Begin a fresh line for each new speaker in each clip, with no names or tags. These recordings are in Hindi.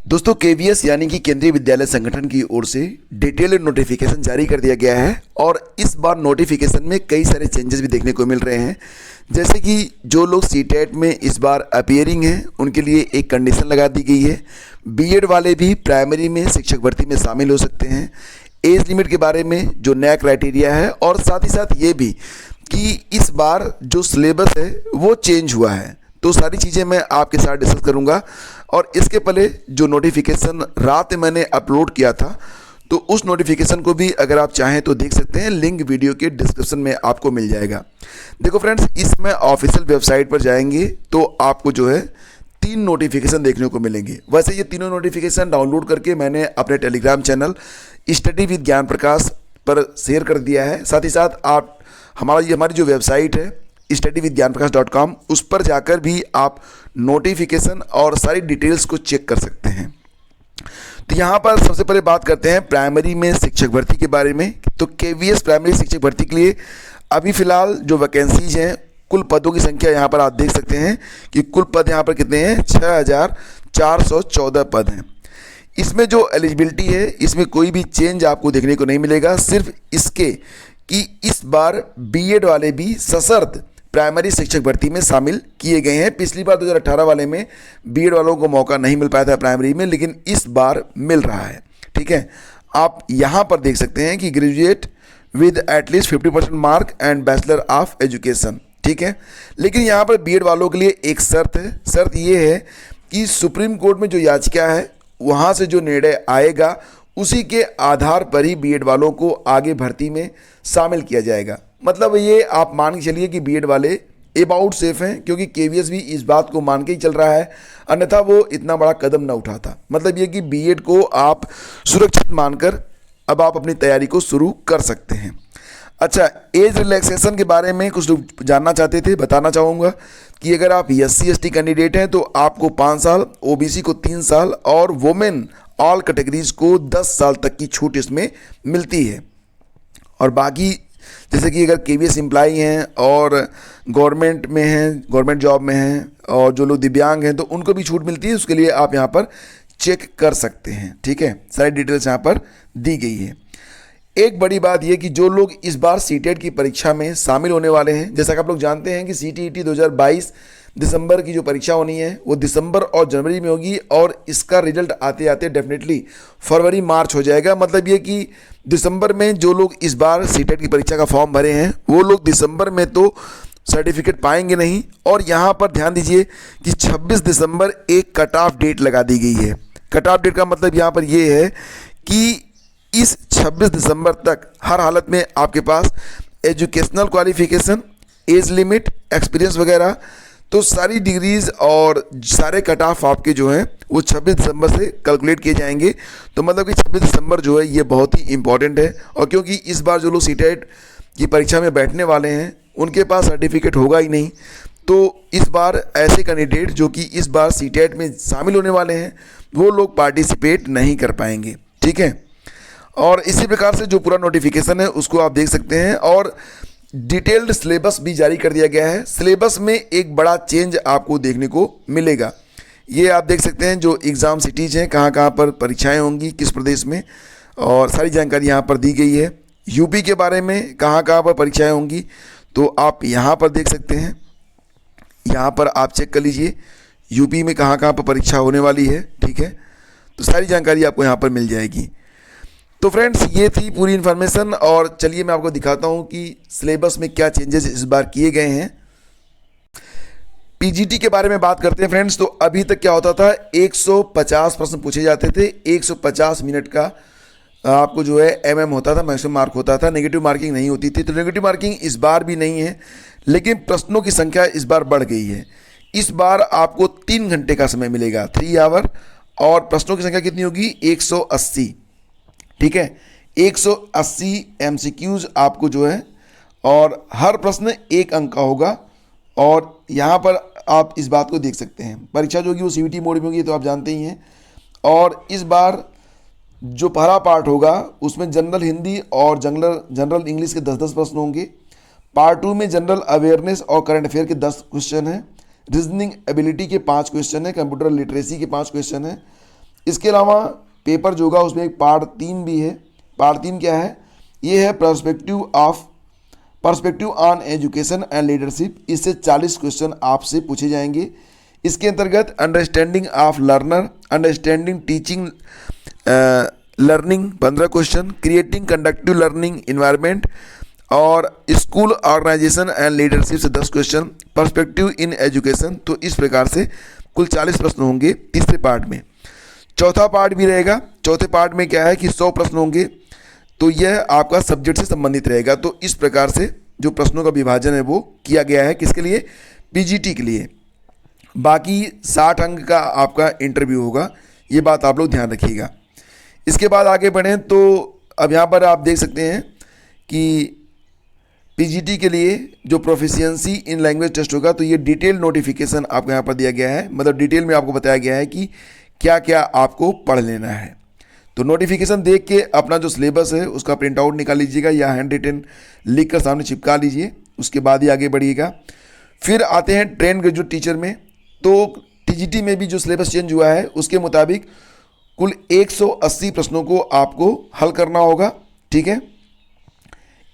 दोस्तों केवीएस यानी कि केंद्रीय विद्यालय संगठन की ओर से डिटेल्ड नोटिफिकेशन जारी कर दिया गया है और इस बार नोटिफिकेशन में कई सारे चेंजेस भी देखने को मिल रहे हैं। जैसे कि जो लोग सीटेट में इस बार अपीयरिंग हैं उनके लिए एक कंडीशन लगा दी गई है। बीएड वाले भी प्राइमरी में शिक्षक भर्ती में शामिल हो सकते हैं। एज लिमिट के बारे में जो नया क्राइटेरिया है और साथ ही साथ ये भी कि इस बार जो सिलेबस है वो चेंज हुआ है। तो सारी चीज़ें मैं आपके साथ डिस्कस करूंगा। और इसके पहले जो नोटिफिकेशन रात में मैंने अपलोड किया था तो उस नोटिफिकेशन को भी अगर आप चाहें तो देख सकते हैं, लिंक वीडियो के डिस्क्रिप्शन में आपको मिल जाएगा। देखो फ्रेंड्स, इसमें ऑफिशियल वेबसाइट पर जाएंगे तो आपको जो है 3 नोटिफिकेशन देखने को मिलेंगे। वैसे ये तीनों नोटिफिकेशन डाउनलोड करके मैंने अपने टेलीग्राम चैनल स्टडी विद ज्ञान प्रकाश पर शेयर कर दिया है। साथ ही साथ आप हमारी जो वेबसाइट है studyvidgyanprakash.com उस पर जाकर भी आप नोटिफिकेशन और सारी डिटेल्स को चेक कर सकते हैं। तो यहाँ पर सबसे पहले बात करते हैं प्राइमरी में शिक्षक भर्ती के बारे में। तो केवीएस प्राइमरी शिक्षक भर्ती के लिए अभी फ़िलहाल जो वैकेंसीज हैं, कुल पदों की संख्या यहाँ पर आप देख सकते हैं कि कुल पद यहाँ पर कितने हैं, 6414 पद हैं। इसमें जो एलिजिबिलिटी है इसमें कोई भी चेंज आपको देखने को नहीं मिलेगा, सिर्फ इसके कि इस बार बीएड वाले भी सशर्त प्राइमरी शिक्षक भर्ती में शामिल किए गए हैं। पिछली बार 2018 वाले में बीएड वालों को मौका नहीं मिल पाया था प्राइमरी में, लेकिन इस बार मिल रहा है। ठीक है, आप यहाँ पर देख सकते हैं कि graduate with at least 50% mark and bachelor of education. ठीक है, लेकिन यहाँ पर बीएड वालों के लिए एक शर्त है। शर्त ये है कि सुप्रीम कोर्ट में जो याचिका है वहाँ से जो निर्णय आएगा उसी के आधार पर ही बीएड वालों को आगे भर्ती में शामिल किया जाएगा। मतलब ये आप मान के चलिए कि बीएड वाले अबाउट सेफ हैं, क्योंकि केवीएस भी इस बात को मान के ही चल रहा है, अन्यथा वो इतना बड़ा कदम ना उठाता। मतलब ये कि बीएड को आप सुरक्षित मानकर अब आप अपनी तैयारी को शुरू कर सकते हैं। अच्छा, एज रिलैक्सेशन के बारे में कुछ लोग जानना चाहते थे, बताना चाहूँगा कि अगर आप SC/ST कैंडिडेट हैं तो आपको 5 साल, OBC को 3 साल और वुमेन ऑल कैटेगरीज को 10 साल तक की छूट इसमें मिलती है। और बाकी जैसे कि अगर केवीएस एम्प्लॉई हैं और गवर्नमेंट में हैं, गवर्नमेंट जॉब में हैं और जो लोग दिव्यांग हैं तो उनको भी छूट मिलती है। उसके लिए आप यहाँ पर चेक कर सकते हैं। ठीक है, सारी डिटेल्स यहाँ पर दी गई है। एक बड़ी बात यह कि जो लोग इस बार सीटेट की परीक्षा में शामिल होने वाले हैं, जैसा कि आप लोग जानते हैं कि CTET 2022 दिसंबर की जो परीक्षा होनी है वो दिसंबर और जनवरी में होगी और इसका रिजल्ट आते आते डेफिनेटली फरवरी मार्च हो जाएगा। मतलब ये कि दिसंबर में जो लोग इस बार सीटेट की परीक्षा का फॉर्म भरे हैं वो लोग दिसंबर में तो सर्टिफिकेट पाएंगे नहीं। और यहाँ पर ध्यान दीजिए कि 26 दिसंबर एक कट ऑफ डेट लगा दी गई है। कट ऑफ डेट का मतलब यहाँ पर ये है कि इस 26 दिसंबर तक हर हालत में आपके पास educational qualification, age limit, experience वगैरह तो सारी डिग्रीज और सारे कट ऑफ आपके जो हैं वो 26 दिसंबर से कैलकुलेट किए जाएंगे। तो मतलब कि 26 दिसंबर जो है ये बहुत ही इंपॉर्टेंट है। और क्योंकि इस बार जो लोग सीटेट की परीक्षा में बैठने वाले हैं उनके पास सर्टिफिकेट होगा ही नहीं, तो इस बार ऐसे कैंडिडेट जो कि इस बार सीटेट में शामिल होने वाले हैं वो लोग पार्टिसिपेट नहीं कर पाएंगे। ठीक है, और इसी प्रकार से जो पूरा नोटिफिकेशन है उसको आप देख सकते हैं। और डिटेल्ड सिलेबस भी जारी कर दिया गया है। सिलेबस में एक बड़ा चेंज आपको देखने को मिलेगा। ये आप देख सकते हैं जो एग्ज़ाम सिटीज़ हैं, कहाँ कहाँ पर परीक्षाएं होंगी, किस प्रदेश में, और सारी जानकारी यहाँ पर दी गई है। यूपी के बारे में कहाँ कहाँ पर परीक्षाएं होंगी तो आप यहाँ पर देख सकते हैं। यहाँ पर आप चेक कर लीजिए यूपी में कहाँ कहाँ पर परीक्षा होने वाली है। ठीक है, तो सारी जानकारी आपको यहाँ पर मिल जाएगी। तो फ्रेंड्स, ये थी पूरी इन्फॉर्मेशन। और चलिए मैं आपको दिखाता हूँ कि सिलेबस में क्या चेंजेस इस बार किए गए हैं। पीजीटी के बारे में बात करते हैं फ्रेंड्स। तो अभी तक क्या होता था, 150 प्रश्न पूछे जाते थे, 150 मिनट का आपको जो है होता था, मैक्सिमम मार्क होता था, नेगेटिव मार्किंग नहीं होती थी। तो नेगेटिव मार्किंग इस बार भी नहीं है, लेकिन प्रश्नों की संख्या इस बार बढ़ गई है। इस बार आपको 3 घंटे का समय मिलेगा, 3 आवर, और प्रश्नों की संख्या कितनी होगी, 180। ठीक है, 180 MCQs आपको जो है, और हर प्रश्न 1 अंक का होगा। और यहाँ पर आप इस बात को देख सकते हैं, परीक्षा जो होगी वो CVT मोड में होगी, तो आप जानते ही हैं। और इस बार जो पहला पार्ट होगा उसमें जनरल हिंदी और जनरल इंग्लिश के 10-10 प्रश्न होंगे। पार्ट 2 में जनरल अवेयरनेस और करंट अफेयर के 10 क्वेश्चन हैं, रीजनिंग एबिलिटी के 5 क्वेश्चन हैं, कंप्यूटर लिटरेसी के 5 क्वेश्चन हैं, इसके अलावा पेपर जो होगा उसमें एक पार्ट 3 भी है। पार्ट 3 क्या है? ये है perspective on education and leadership. इससे 40 क्वेश्चन आपसे पूछे जाएंगे। इसके अंतर्गत understanding of learner, understanding teaching learning 15 question, creating conductive learning environment और स्कूल ऑर्गेनाइजेशन एंड लीडरशिप से 10 क्वेश्चन, पर्सपेक्टिव इन एजुकेशन। तो इस प्रकार से कुल 40 प्रश्न होंगे तीसरे पार्ट में। चौथा पार्ट भी रहेगा। चौथे पार्ट में क्या है कि 100 प्रश्न होंगे। तो यह आपका सब्जेक्ट से संबंधित रहेगा। तो इस प्रकार से जो प्रश्नों का विभाजन है वो किया गया है। किसके लिए? पीजीटी के लिए। बाकी 60 अंक का आपका इंटरव्यू होगा, ये बात आप लोग ध्यान रखिएगा। इसके बाद आगे बढ़ें तो अब यहाँ पर आप देख सकते हैं कि पीजीटी के लिए जो प्रोफिशिएंसी इन लैंग्वेज टेस्ट होगा, तो ये डिटेल नोटिफिकेशन आपको यहाँ पर दिया गया है। मतलब डिटेल में आपको बताया गया है कि क्या क्या आपको पढ़ लेना है। तो नोटिफिकेशन देख के अपना जो सिलेबस है उसका प्रिंट आउट निकाल लीजिएगा या हैंड रिटन लिख कर सामने चिपका लीजिए। उसके बाद ही आगे बढ़िएगा। फिर आते हैं ट्रेन ग्रेजुएट टीचर में। तो टीजीटी में भी जो सिलेबस चेंज हुआ है उसके मुताबिक कुल 180 प्रश्नों को आपको हल करना होगा। ठीक है,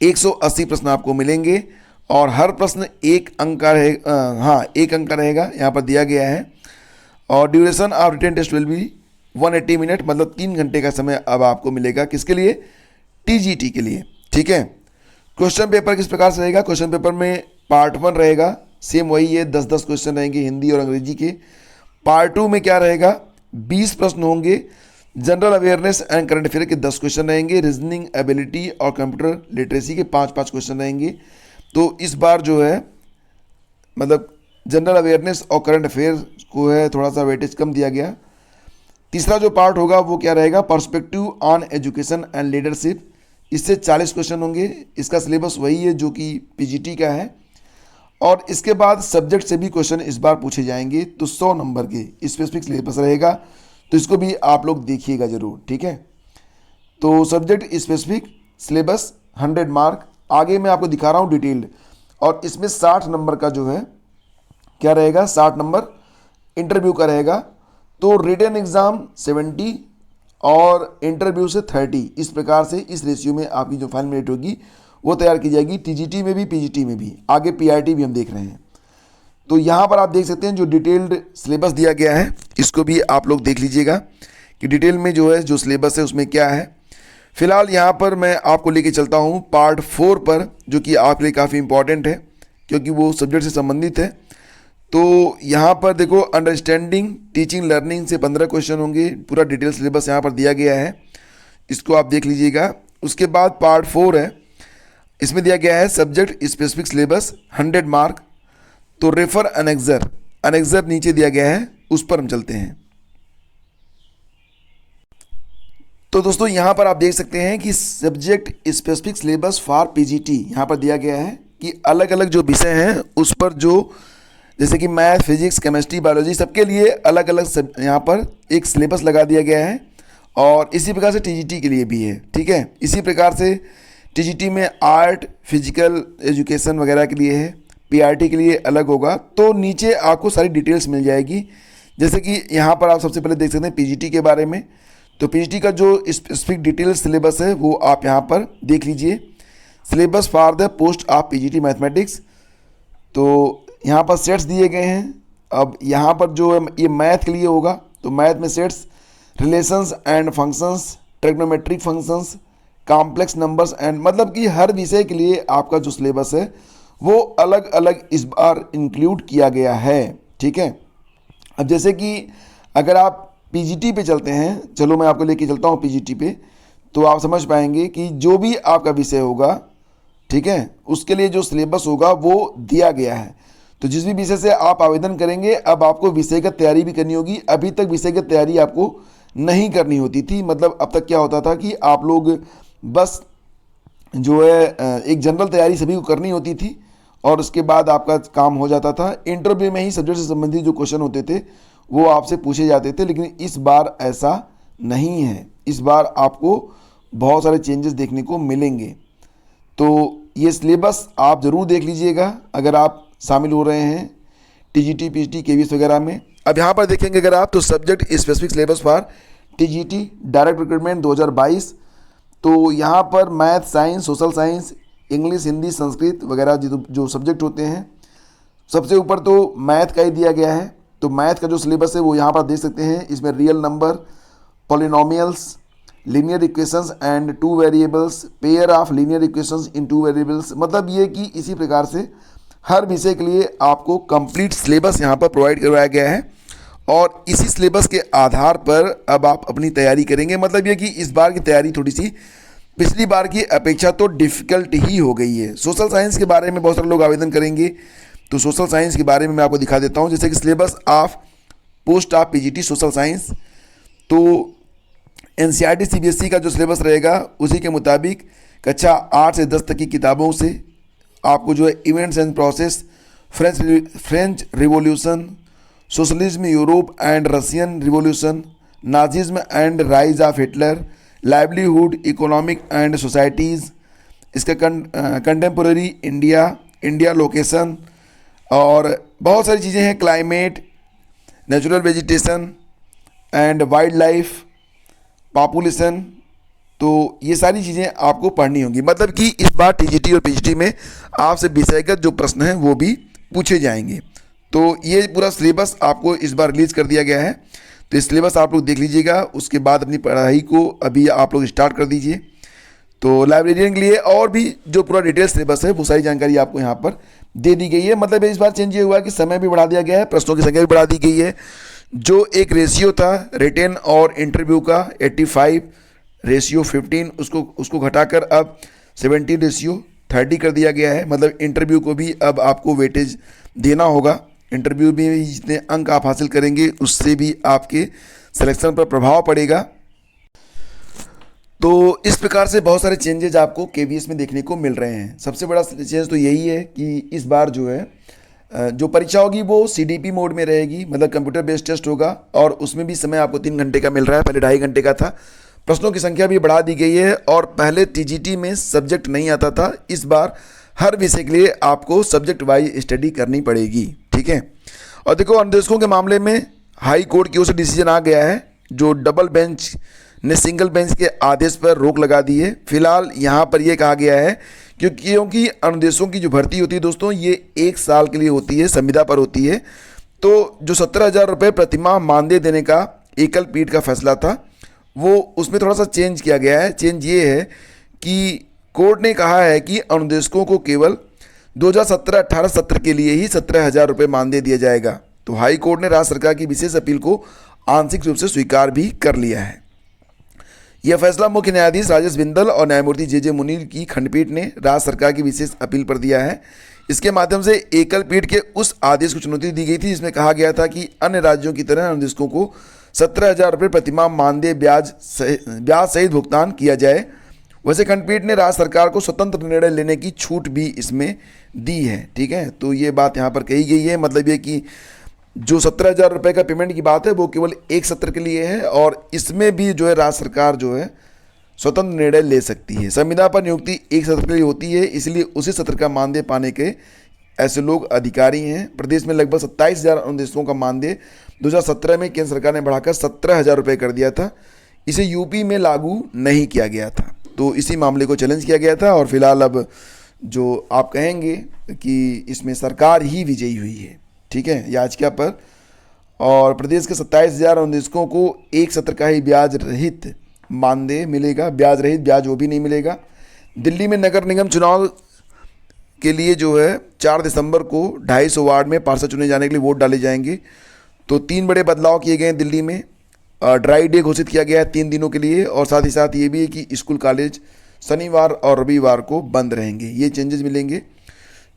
180 प्रश्न आपको मिलेंगे और हर प्रश्न 1 अंक का रहेगा। हाँ, 1 अंक का रहेगा, यहाँ पर दिया गया है। और duration of written test will be 180 minute, मतलब 3 घंटे का समय अब आपको मिलेगा। किसके लिए? टीजीटी के लिए। ठीक है। क्वेश्चन पेपर किस प्रकार से रहेगा? क्वेश्चन पेपर में पार्ट 1 रहेगा, सेम वही है, 10-10 क्वेश्चन रहेंगे हिंदी और अंग्रेजी के। पार्ट 2 में क्या रहेगा? 20 प्रश्न होंगे। General awareness and current affair के 10 क्वेश्चन रहेंगे। रीजनिंग एबिलिटी और कंप्यूटर लिटरेसी के 5-5 क्वेश्चन रहेंगे। तो इस बार जो है मतलब जनरल अवेयरनेस और करंट अफेयर को है थोड़ा सा वेटेज कम दिया गया। तीसरा जो पार्ट होगा वो क्या रहेगा? Perspective on education and leadership. इससे 40 क्वेश्चन होंगे। इसका सिलेबस वही है जो कि पीजीटी का है। और इसके बाद सब्जेक्ट से भी क्वेश्चन इस बार पूछे जाएंगे। तो 100 नंबर के स्पेसिफिक सिलेबस रहेगा। तो इसको भी आप लोग देखिएगा ज़रूर। ठीक है। तो सब्जेक्ट स्पेसिफिक सिलेबस 100 मार्क। आगे मैं आपको दिखा रहा हूँ डिटेल्ड। और इसमें 60 नंबर का जो है क्या रहेगा? 60 नंबर इंटरव्यू का रहेगा। तो रिटन एग्ज़ाम 70 और इंटरव्यू से 30। इस प्रकार से इस रेशियो में आपकी जो फाइनल मेरिट होगी वो तैयार की जाएगी, टीजीटी में भी पीजीटी में भी। आगे पीआरटी भी हम देख रहे हैं। तो यहाँ पर आप देख सकते हैं जो डिटेल्ड सिलेबस दिया गया है, इसको भी आप लोग देख लीजिएगा कि डिटेल में जो है जो सिलेबस है उसमें क्या है। फिलहाल यहाँ पर मैं आपको लेके चलता हूँ पार्ट 4 पर, जो कि आपके लिए काफ़ी इंपॉर्टेंट है क्योंकि वो सब्जेक्ट से संबंधित है। तो यहाँ पर देखो, अंडरस्टैंडिंग टीचिंग लर्निंग से 15 क्वेश्चन होंगे। पूरा डिटेल सिलेबस यहाँ पर दिया गया है, इसको आप देख लीजिएगा। उसके बाद पार्ट 4 है, इसमें दिया गया है सब्जेक्ट स्पेसिफिक सिलेबस 100 मार्क। तो रेफर अनेक्जर नीचे दिया गया है, उस पर हम चलते हैं। तो दोस्तों यहाँ पर आप देख सकते हैं कि subject specific syllabus for PGT यहाँ पर दिया गया है कि अलग अलग जो विषय हैं उस पर जो जैसे कि मैथ, फिजिक्स, केमिस्ट्री, बायोलॉजी सबके लिए अलग अलग सब यहाँ पर एक सिलेबस लगा दिया गया है। और इसी प्रकार से टीजीटी के लिए भी है। ठीक है। इसी प्रकार से टीजीटी में आर्ट, फिजिकल एजुकेशन वगैरह के लिए है, पीआरटी के लिए अलग होगा। तो नीचे आपको सारी डिटेल्स मिल जाएगी। जैसे कि यहाँ पर आप सबसे पहले देख सकते हैं पीजीटी के बारे में। तो पीजीटी का जो स्पेसिफिक डिटेल सिलेबस है वो आप यहाँ पर देख लीजिए। Syllabus for the post of PGT mathematics. तो यहाँ पर सेट्स दिए गए हैं। अब यहाँ पर जो ये मैथ के लिए होगा, तो मैथ में sets, relations and functions, trigonometric functions, complex numbers and, मतलब कि हर विषय के लिए आपका जो सिलेबस है वो अलग अलग इस बार इंक्लूड किया गया है। ठीक है। अब जैसे कि अगर आप पीजीटी पे चलते हैं, चलो मैं आपको लेके चलता हूँ पीजीटी पे, तो आप समझ पाएंगे कि जो भी आपका विषय होगा, ठीक है, उसके लिए जो सिलेबस होगा वो दिया गया है। तो जिस भी विषय से आप आवेदन करेंगे, अब आपको विषयगत तैयारी भी करनी होगी। अभी तक विषयगत तैयारी आपको नहीं करनी होती थी। मतलब अब तक क्या होता था कि आप लोग बस जो है एक जनरल तैयारी सभी को करनी होती थी और उसके बाद आपका काम हो जाता था। इंटरव्यू में ही सब्जेक्ट से संबंधित जो क्वेश्चन होते थे वो आपसे पूछे जाते थे। लेकिन इस बार ऐसा नहीं है। इस बार आपको बहुत सारे चेंजेस देखने को मिलेंगे। तो ये सिलेबस आप ज़रूर देख लीजिएगा अगर आप शामिल हो रहे हैं टीजीटी, पीजीटी, केवीएस वगैरह में। अब यहाँ पर देखेंगे अगर आप, तो subject specific syllabus for TGT direct recruitment 2022। तो यहाँ पर math, science, social science, English, Hindi, Sanskrit वगैरह जो सब्जेक्ट होते हैं, सबसे ऊपर तो मैथ का ही दिया गया है। तो मैथ का जो सिलेबस है वो यहाँ पर देख सकते हैं। इसमें real number, polynomials, linear equations and two variables, pair of linear equations in two variables, मतलब ये कि इसी प्रकार से हर विषय के लिए आपको कंप्लीट सिलेबस यहाँ पर प्रोवाइड करवाया गया है और इसी सिलेबस के आधार पर अब आप अपनी तैयारी करेंगे। मतलब ये कि इस बार की तैयारी थोड़ी सी पिछली बार की अपेक्षा तो डिफ़िकल्ट ही हो गई है। सोशल साइंस के बारे में बहुत सारे लोग आवेदन करेंगे, तो सोशल साइंस के बारे में मैं आपको दिखा देता हूँ। जैसे कि syllabus of post of PGT social science, तो एनसीईआरटी सीबीएसई का जो सिलेबस रहेगा उसी के मुताबिक कक्षा 8 से 10 तक की किताबों से आपको जो है events and process, French revolution, socialism Europe and Russian revolution, Nazism and rise of Hitler, livelihood, economic and societies, इसका कंटेम्पोरेरी इंडिया, इंडिया लोकेशन और बहुत सारी चीज़ें हैं, climate, natural vegetation and wild life, population. तो ये सारी चीज़ें आपको पढ़नी होंगी। मतलब कि इस बार टीजीटी और पीजीटी में आपसे विषयगत जो प्रश्न हैं वो भी पूछे जाएंगे। तो ये पूरा सिलेबस आपको इस बार रिलीज़ कर दिया गया है। तो इस सिलेबस आप लोग देख लीजिएगा, उसके बाद अपनी पढ़ाई को अभी आप लोग स्टार्ट कर दीजिए। तो लाइब्रेरियन के लिए और भी जो पूरा डिटेल सिलेबस है वो सारी जानकारी आपको यहाँ पर दे दी गई है। मतलब इस बार चेंज ये हुआ कि समय भी बढ़ा दिया गया है, प्रश्नों की संख्या भी बढ़ा दी गई है। जो एक रेशियो था रिटेन और इंटरव्यू का 85 रेशियो 15, उसको घटाकर अब 70 रेशियो 30 कर दिया गया है। मतलब इंटरव्यू को भी अब आपको वेटेज देना होगा। इंटरव्यू में जितने अंक आप हासिल करेंगे उससे भी आपके सिलेक्शन पर प्रभाव पड़ेगा। तो इस प्रकार से बहुत सारे चेंजेज आपको केवीएस में देखने को मिल रहे हैं। सबसे बड़ा चेंज तो यही है कि इस बार जो है जो परीक्षा होगी वो सीडीपी मोड में रहेगी, मतलब कंप्यूटर बेस्ड टेस्ट होगा और उसमें भी समय आपको 3 घंटे का मिल रहा है, पहले 2.5 घंटे का था। प्रश्नों की संख्या भी बढ़ा दी गई है और पहले टीजीटी में सब्जेक्ट नहीं आता था, इस बार हर विषय के लिए आपको सब्जेक्ट वाइज स्टडी करनी पड़ेगी। ठीक है। और देखो अनुदेशकों के मामले में हाई कोर्ट की ओर से डिसीजन आ गया है। जो डबल बेंच ने सिंगल बेंच के आदेश पर रोक लगा दी है। फिलहाल यहाँ पर यह कहा गया है क्योंकि अनुदेशों की जो भर्ती होती है दोस्तों ये 1 साल के लिए होती है, संविदा पर होती है। तो जो 17,000 रुपये प्रतिमाह मानदेय देने का एकल पीठ का फैसला था वो उसमें थोड़ा सा चेंज किया गया है। चेंज ये है कि कोर्ट ने कहा है कि अनुदेशकों को केवल 2017-18 सत्र के लिए ही 17,000 रुपये मानदेय दिया जाएगा। तो हाई कोर्ट ने राज्य सरकार की विशेष अपील को आंशिक रूप से स्वीकार भी कर लिया है। यह फैसला मुख्य न्यायाधीश राजेश बिंदल और न्यायमूर्ति जे मुनीर की खंडपीठ ने राज्य सरकार की विशेष अपील पर दिया है। इसके माध्यम से एकल पीठ के उस आदेश को चुनौती दी गई थी जिसमें कहा गया था कि अन्य राज्यों की तरह अनुदेशकों को 17,000 रुपये प्रतिमाह मानदेय ब्याज सहित भुगतान किया जाए। वैसे खंडपीठ ने राज्य सरकार को स्वतंत्र निर्णय लेने की छूट भी इसमें दी है। ठीक है। तो ये बात यहाँ पर कही गई है। मतलब ये कि जो 17,000 रुपये का पेमेंट की बात है वो केवल 1 सत्र के लिए है और इसमें भी जो है राज्य सरकार जो है स्वतंत्र निर्णय ले सकती है। संविदा पर नियुक्ति 1 सत्र के लिए होती है, इसलिए उसी सत्र का मानदेय पाने के ऐसे लोग अधिकारी हैं। प्रदेश में लगभग 27,000 अनुदेशकों का मानदेय 2017 में केंद्र सरकार ने बढ़ाकर 17,000 रुपये कर दिया था। इसे यूपी में लागू नहीं किया गया था, तो इसी मामले को चैलेंज किया गया था और फिलहाल अब जो आप कहेंगे कि इसमें सरकार ही विजयी हुई है। ठीक है, याचिका पर। और प्रदेश के 27,000 अनुदेशकों को 1 सत्र का ही ब्याज रहित मानदेय मिलेगा। ब्याज रहित ब्याज वो भी नहीं मिलेगा। दिल्ली में नगर निगम चुनाव के लिए जो है 4 दिसंबर को 250 वार्ड में पार्षद चुने जाने के लिए वोट डाले जाएंगे। तो 3 बड़े बदलाव किए गए हैं दिल्ली में। ड्राई डे घोषित किया गया है 3 दिनों के लिए और साथ ही साथ ये भी है कि स्कूल कॉलेज शनिवार और रविवार को बंद रहेंगे। ये चेंजेस मिलेंगे।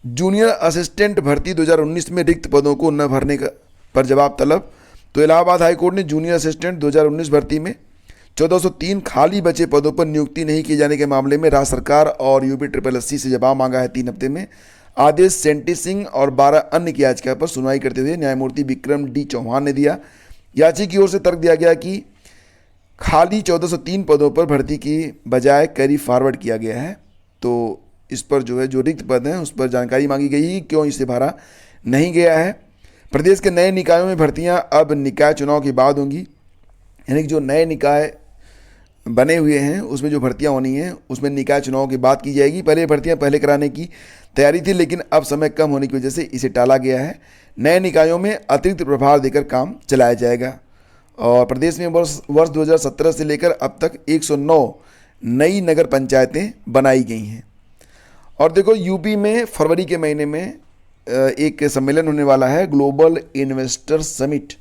जूनियर असिस्टेंट भर्ती 2019 में रिक्त पदों को न भरने का पर जवाब तलब। तो इलाहाबाद हाईकोर्ट ने जूनियर असिस्टेंट 2019 भर्ती में 1403 खाली बचे पदों पर नियुक्ति नहीं किए जाने के मामले में राज्य सरकार और यूपी SSSC से जवाब मांगा है 3 हफ्ते में। आदेश सेंटिसिंग और 12 अन्य की याचिका पर सुनवाई करते हुए न्यायमूर्ति विक्रम डी चौहान ने दिया। याची की ओर से तर्क दिया गया कि खाली 1403 पदों पर भर्ती की बजाय कैरी फॉरवर्ड किया गया है। तो इस पर जो है जो रिक्त पद हैं उस पर जानकारी मांगी गई है क्यों इसे भरा नहीं गया है। प्रदेश के नए निकायों में भर्तियां अब निकाय चुनाव के बाद होंगी। यानी कि जो नए निकाय बने हुए हैं उसमें जो भर्तियां होनी हैं उसमें निकाय चुनाव की बात की जाएगी। पहले भर्तियां पहले कराने की तैयारी थी, लेकिन अब समय कम होने की वजह से इसे टाला गया है। नए निकायों में अतिरिक्त प्रभार देकर काम चलाया जाएगा। और प्रदेश में वर्ष 2017 से लेकर अब तक 109 नई नगर पंचायतें बनाई गई हैं। और देखो, यूपी में फरवरी के महीने में एक सम्मेलन होने वाला है, ग्लोबल इन्वेस्टर समिट।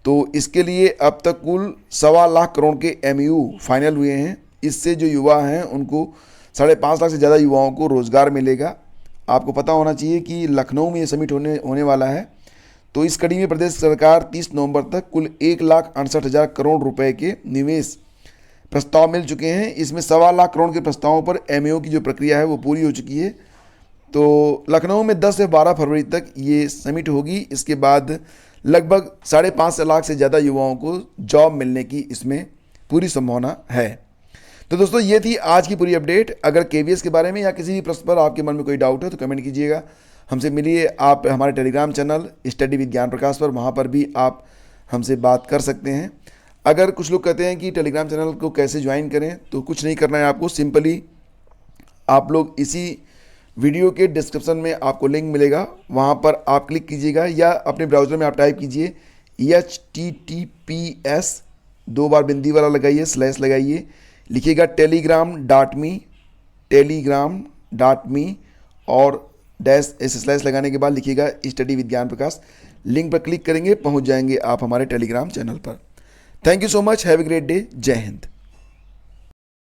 तो इसके लिए अब तक कुल 1.25 लाख करोड़ के MOU फाइनल हुए हैं। इससे जो युवा हैं उनको 5.5 लाख से ज़्यादा युवाओं को रोज़गार मिलेगा। आपको पता होना चाहिए कि लखनऊ में ये समिट होने वाला है। तो इस कड़ी में प्रदेश सरकार 30 नवंबर तक कुल 1,68,000 करोड़ रुपए के निवेश प्रस्ताव मिल चुके हैं। इसमें 1.25 लाख करोड़ के प्रस्तावों पर MOU की जो प्रक्रिया है वो पूरी हो चुकी है। तो लखनऊ में 10 से 12 फरवरी तक ये समिट होगी। इसके बाद लगभग 5.5 लाख से ज़्यादा युवाओं को जॉब मिलने की इसमें पूरी संभावना है। तो दोस्तों, ये थी आज की पूरी अपडेट। अगर KVS के बारे में या किसी भी प्रश्न पर आपके मन में कोई डाउट है तो कमेंट कीजिएगा, हमसे मिलिए। आप हमारे टेलीग्राम चैनल स्टडी विद ज्ञान प्रकाश पर, वहाँ पर भी आप हमसे बात कर सकते हैं। अगर कुछ लोग कहते हैं कि टेलीग्राम चैनल को कैसे ज्वाइन करें, तो कुछ नहीं करना है आपको। सिंपली आप लोग इसी वीडियो के डिस्क्रिप्शन में आपको लिंक मिलेगा, वहाँ पर आप क्लिक कीजिएगा या अपने ब्राउज़र में आप टाइप कीजिए HTTPS 2 बार बिंदी वाला लगाइए, स्लैश लगाइए, लिखिएगा telegram.me और डैश ऐसे स्लैश लगाने के बाद लिखिएगा स्टडी विद ज्ञान प्रकाश। लिंक पर क्लिक करेंगे, पहुँच जाएंगे आप हमारे टेलीग्राम चैनल पर। Thank you so much, have a great day, जय हिंद।